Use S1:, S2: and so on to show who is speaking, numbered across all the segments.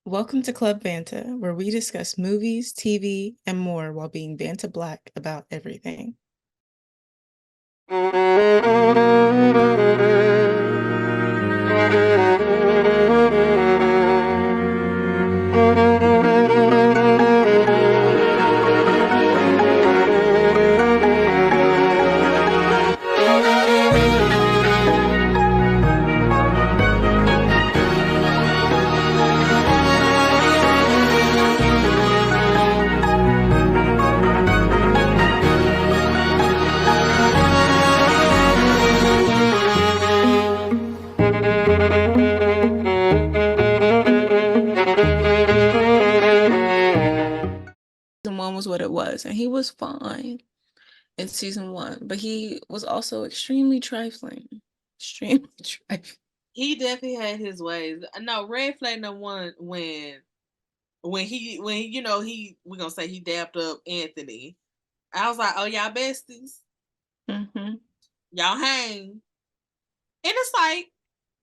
S1: Welcome to Club Vanta, where we discuss movies, TV, and more while being Vanta Black about everything. Season one was what it was, and he was fine in season one, but he was also extremely trifling. Extremely trifling.
S2: He definitely had his ways. No, red flag number one when we're gonna say he dapped up Anthony. I was like, oh y'all besties, y'all hang, and it's like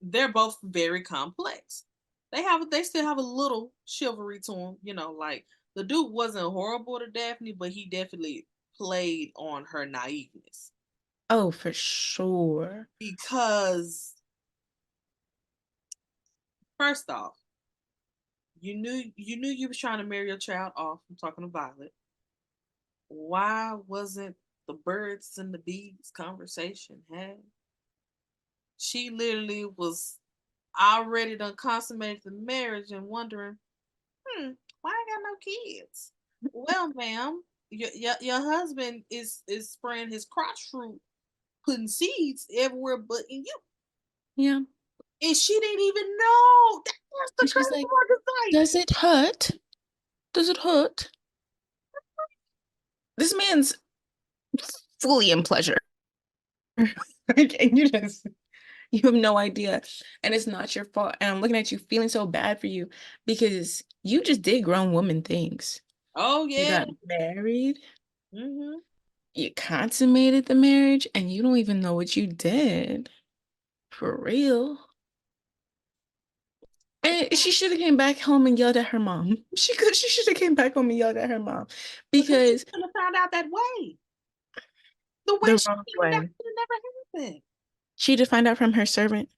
S2: they're both very complex. They still have a little chivalry to them, like the dude wasn't horrible to Daphne, but he definitely played on her naiveness.
S1: Oh, for sure.
S2: Because first off, you was trying to marry your child off. I'm talking to Violet. Why wasn't the birds and the bees conversation had? She literally was already done consummated the marriage and wondering, why I got no kids? Well, ma'am, your husband is spraying his crotch fruit, putting seeds everywhere but in you.
S1: Yeah.
S2: And she didn't even know. That's the
S1: She's
S2: crazy
S1: like,
S2: part. It's like,
S1: does it hurt? Does it hurt? This man's fully in pleasure. And you have no idea. And it's not your fault. And I'm looking at you feeling so bad for you because you just did grown woman things.
S2: oh
S1: You
S2: yeah.
S1: got married,
S2: Mm-hmm.
S1: you consummated the marriage, and you don't even know what you did. For real. And she should have came back home and yelled at her mom. She should have came back home and yelled at her mom
S2: Because she
S1: because
S2: could have found out that way. The way
S1: the
S2: she
S1: wrong
S2: found out
S1: way.
S2: could have never happened.
S1: She had to find out from her servant,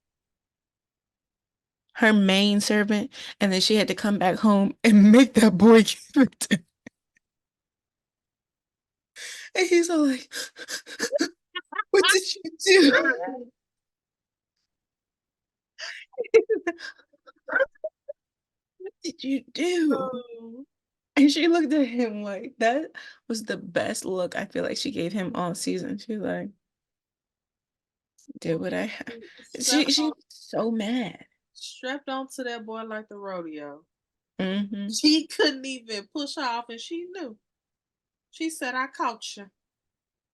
S1: her main servant, and then she had to come back home and make that boy give it to. And he's all like, what did you do? What did you do?
S2: Oh,
S1: And she looked at him like that was the best look I feel like she gave him all season. She like, did what I have. She was so mad.
S2: strapped onto that boy like the rodeo.
S1: Mm-hmm.
S2: She couldn't even push her off, and she knew. She said, "I caught you,"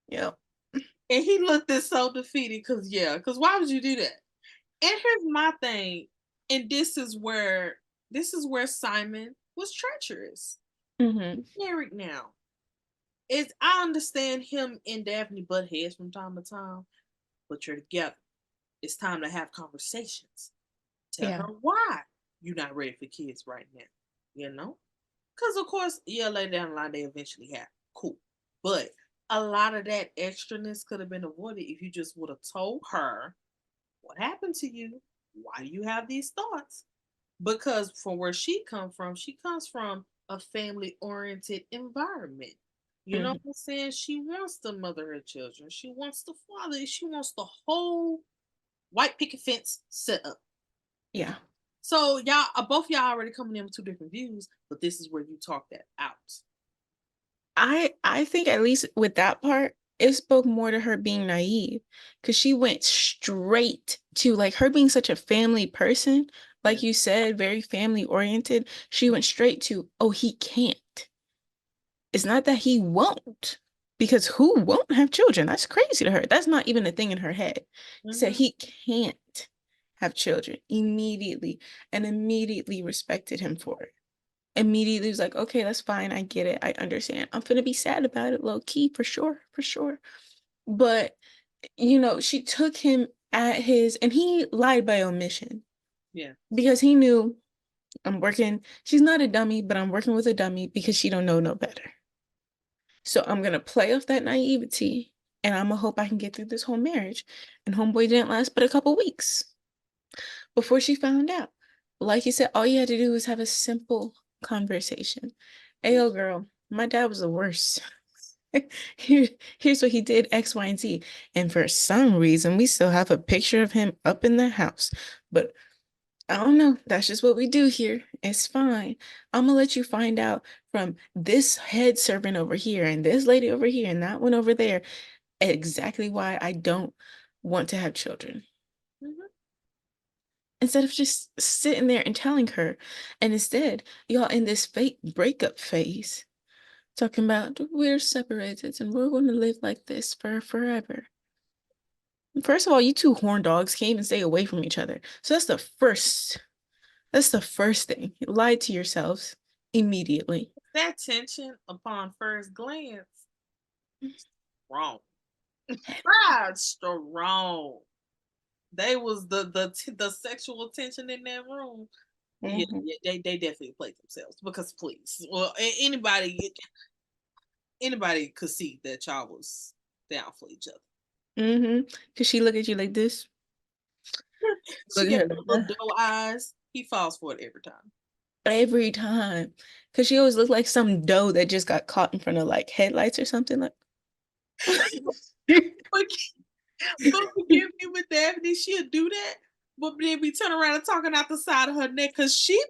S1: Yep.
S2: and he looked at so defeated. Cause why would you do that? And here's my thing, and this is where Simon was treacherous.
S1: Mm-hmm.
S2: Married now. I understand him and Daphne butt heads from time to time, but you're together. It's time to have conversations. Tell her
S1: Yeah.
S2: why you're not ready for kids right now. You know? Because, of course, yeah, later down the line, they eventually have. Cool. But a lot of that extraness could have been avoided if you just would have told her what happened to you. Why do you have these thoughts? Because from where she comes from a family oriented environment. You know
S1: Mm-hmm.
S2: what I'm saying? She wants to mother her children. She wants the father. She wants the whole white picket fence set up.
S1: Yeah.
S2: So y'all, both y'all already coming in with two different views, but this is where you talk that out.
S1: I think at least with that part, it spoke more to her being naive because she went straight to like her being such a family person,
S2: Yeah.
S1: like you said, very family oriented. She went straight to, oh, he can't. It's not that he won't, because who won't have children? That's crazy to her. That's not even a thing in her head. Said
S2: Mm-hmm.
S1: he can't have children immediately and immediately respected him for it. Immediately was like, okay, that's fine. I get it. I understand. I'm gonna be sad about it, low key, for sure, for sure. But she took him at his, and he lied by omission
S2: Yeah.
S1: because he knew I'm working. She's not a dummy, but I'm working with a dummy because she don't know no better. So I'm gonna play off that naivety and I'm gonna hope I can get through this whole marriage. And homeboy didn't last but a couple weeks before she found out. Like you said, all you had to do was have a simple conversation. Hey, yo, girl, my dad was the worst. Here, here's what he did, X, Y, and Z. And for some reason, we still have a picture of him up in the house. But I don't know. That's just what we do here. It's fine. I'm gonna let you find out from this head servant over here and this lady over here and that one over there exactly why I don't want to have children.
S2: Mhm.
S1: Instead of just sitting there and telling her. And instead, y'all in this fake breakup phase, talking about we're separated and we're going to live like this for forever. First of all, you two horn dogs can't even stay away from each other. So that's the first thing. You lied to yourselves immediately.
S2: That tension upon first glance, wrong. Ah, strong. They was the sexual tension in that room. Yeah,
S1: Mm-hmm.
S2: yeah, they definitely played themselves because please, well, anybody could see that y'all was down for each other.
S1: Mm-hmm. Cause she look at you like this.
S2: She
S1: Look at
S2: gave
S1: her
S2: him
S1: like
S2: little
S1: that.
S2: doe eyes. He falls for it every time.
S1: Every time. Cause she always looked like some doe that just got caught in front of like headlights or something like.
S2: But but forgive me with Daphne, she'll do that, but then be turning around and talking out the side of her neck because she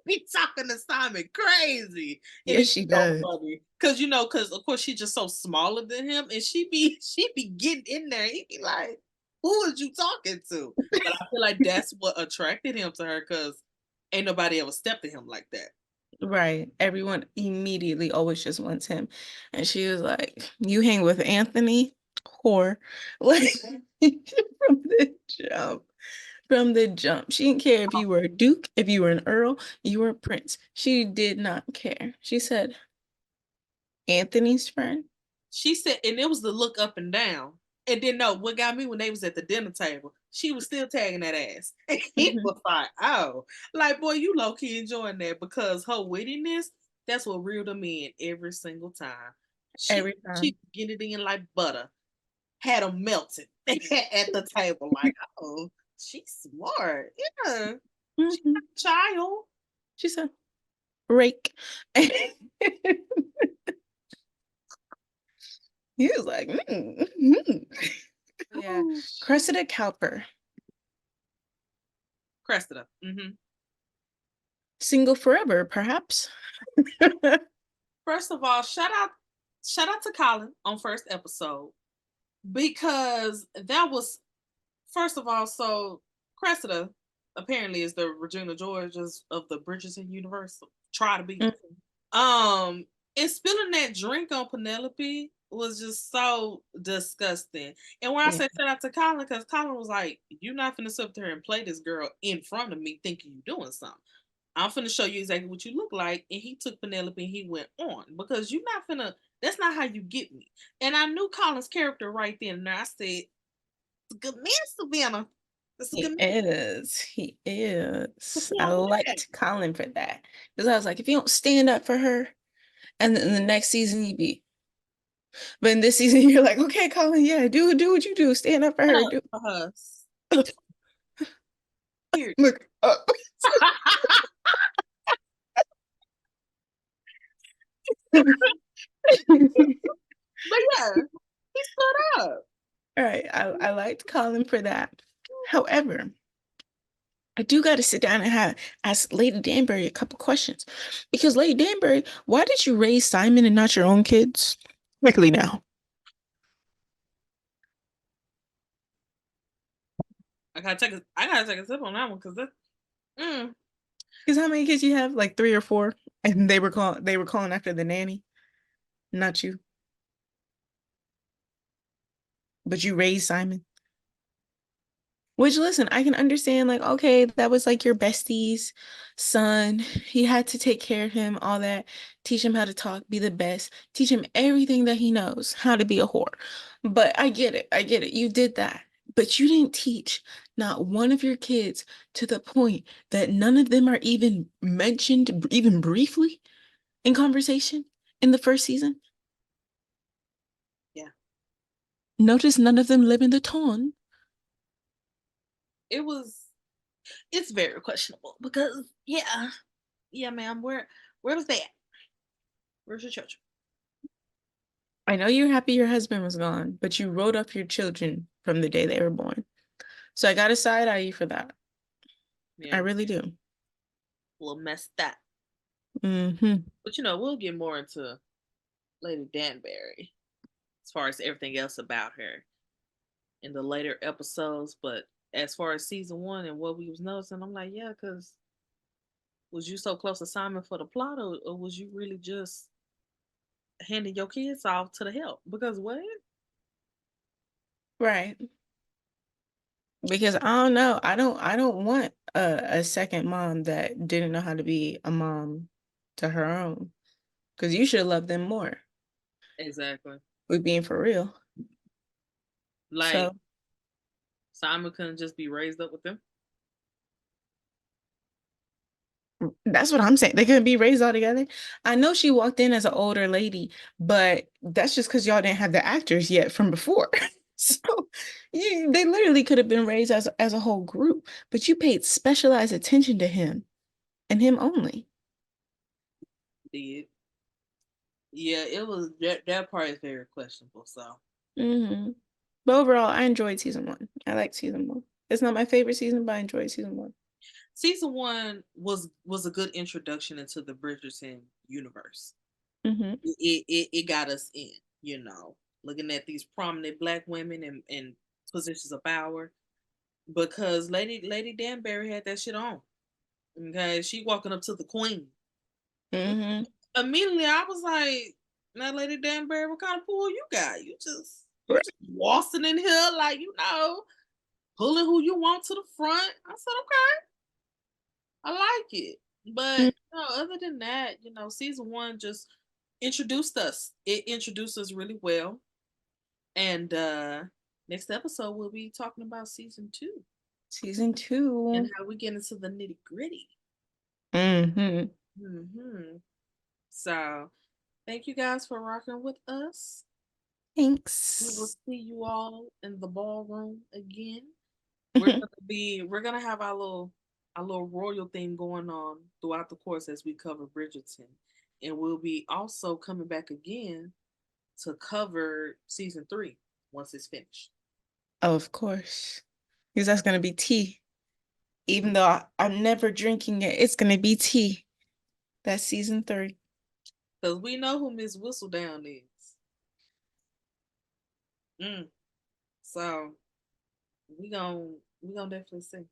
S2: be talking to Simon crazy, and
S1: Yes,
S2: it's
S1: she
S2: so
S1: does.
S2: funny because because of course she's just so smaller than him, and she be getting in there. He be like, "Who is you talking to?" But I feel like that's what attracted him to her because ain't nobody ever stepped to him like that.
S1: Right. Everyone immediately always just wants him. And she was like, you hang with Anthony? Whore. Like from the jump. From the jump. She didn't care if you were a duke, if you were an earl, you were a prince. She did not care. She said, Anthony's friend?
S2: She said, and it was the look up and down. And then no, what got me when they was at the dinner table, she was still tagging that ass. And he
S1: Hmm.
S2: was like, oh, like boy, you low key enjoying that because her wittiness, that's what reeled them in every single time. She
S1: Every
S2: she
S1: time.
S2: get it in like butter, had them melted at the table. Like, oh, she's smart. Yeah, she's
S1: Hmm.
S2: not a child.
S1: She said, rake. He was like, yeah.
S2: Ooh,
S1: Cressida Cowper,
S2: Cressida. Mm-hmm.
S1: single forever, perhaps.
S2: First of all, shout out to Colin on first episode because that was first of all, so Cressida apparently is the Regina Georges of the Bridgerton universe. Try to be.
S1: Mhm.
S2: And spilling that drink on Penelope was just so disgusting. And when I
S1: Yeah,
S2: say shout out to Colin, because Colin was like, "You're not finna sit up there and play this girl in front of me, thinking you're doing something. I'm finna show you exactly what you look like." And he took Penelope and he went on because you're not finna. That's not how you get me. And I knew Colin's character right then and there. I said, a good man, Savannah. That's a good
S1: he
S2: man.
S1: is. He is. I
S2: Perform that.
S1: liked Colin for that. Because I was like, if you don't stand up for her, and then the next season you be, but in this season you're like, okay, Colin, yeah, do what you do. Stand up for her.
S2: Up
S1: Do
S2: for her. Period.
S1: look up.
S2: But yeah, he stood up.
S1: All right, I liked Colin for that. However, I do got to sit down and have ask Lady Danbury a couple questions. Because Lady Danbury, why did you raise Simon and not your own kids? Quickly now.
S2: I gotta take a sip on that one because that mm,
S1: Because how many kids you have? Like three or four? And they were calling after the nanny, not you. But you raised Simon. Which listen, I can understand, like, okay, that was like your bestie's son. He had to take care of him, all that, teach him how to talk, be the best, teach him everything that he knows, how to be a whore. But I get it. I get it. You did that. But you didn't teach not one of your kids to the point that none of them are even mentioned, even briefly, in conversation in the first season.
S2: Yeah.
S1: Notice none of them live in the town.
S2: It was it's very questionable because yeah, ma'am, where was that? Where's your children?
S1: I know you're happy your husband was gone, but you wrote up your children from the day they were born. So I got to side eye you for that. I
S2: Yeah,
S1: really do.
S2: a little messed up.
S1: Mm-hmm.
S2: But we'll get more into Lady Danbury as far as everything else about her in the later episodes. But as far as season one and what we was noticing, I'm like, yeah, because was you so close to Simon for the plot, or was you really just handing your kids off to the help? Because what?
S1: Right. Because I don't know. I don't want a second mom that didn't know how to be a mom to her own. Because you should love them more.
S2: Exactly.
S1: We're being for real.
S2: Like
S1: So
S2: Simon couldn't just be raised up with them.
S1: that's what I'm saying. They couldn't be raised all together. I know she walked in as an older lady, but that's just because y'all didn't have the actors yet from before. So they literally could have been raised as a whole group, but you paid specialized attention to him and him only.
S2: Did Yeah, it was that part is very questionable. So
S1: Hmm. But overall, I enjoyed season one. I liked season one. It's not my favorite season, but I enjoyed season one.
S2: season one was a good introduction into the Bridgerton universe.
S1: Hmm.
S2: It got us in, looking at these prominent black women in positions of power because Lady Danbury had that shit on. Okay, she walking up to the queen.
S1: Hmm.
S2: Immediately, I was like, "Now, Lady Danbury, what kind of pool you got? You just
S1: Right.
S2: waltzing in here like pulling who you want to the front." I said, "Okay, I like it." But no, other than that, season one just introduced us. It introduced us really well. And next episode we'll be talking about season two
S1: Season
S2: and
S1: two.
S2: how we get into the nitty gritty.
S1: Hmm.
S2: So thank you guys for rocking with us. We will
S1: Thanks.
S2: see you all in the ballroom again.
S1: Hmm.
S2: We're gonna have our little royal thing going on throughout the course as we cover Bridgerton. And we'll be also coming back again to cover season three once it's finished.
S1: Oh, of course. Because that's gonna be tea. Even though I'm never drinking it, it's gonna be tea. That's season three.
S2: Because we know who Miss Whistledown is. Mm. So we gon' definitely see.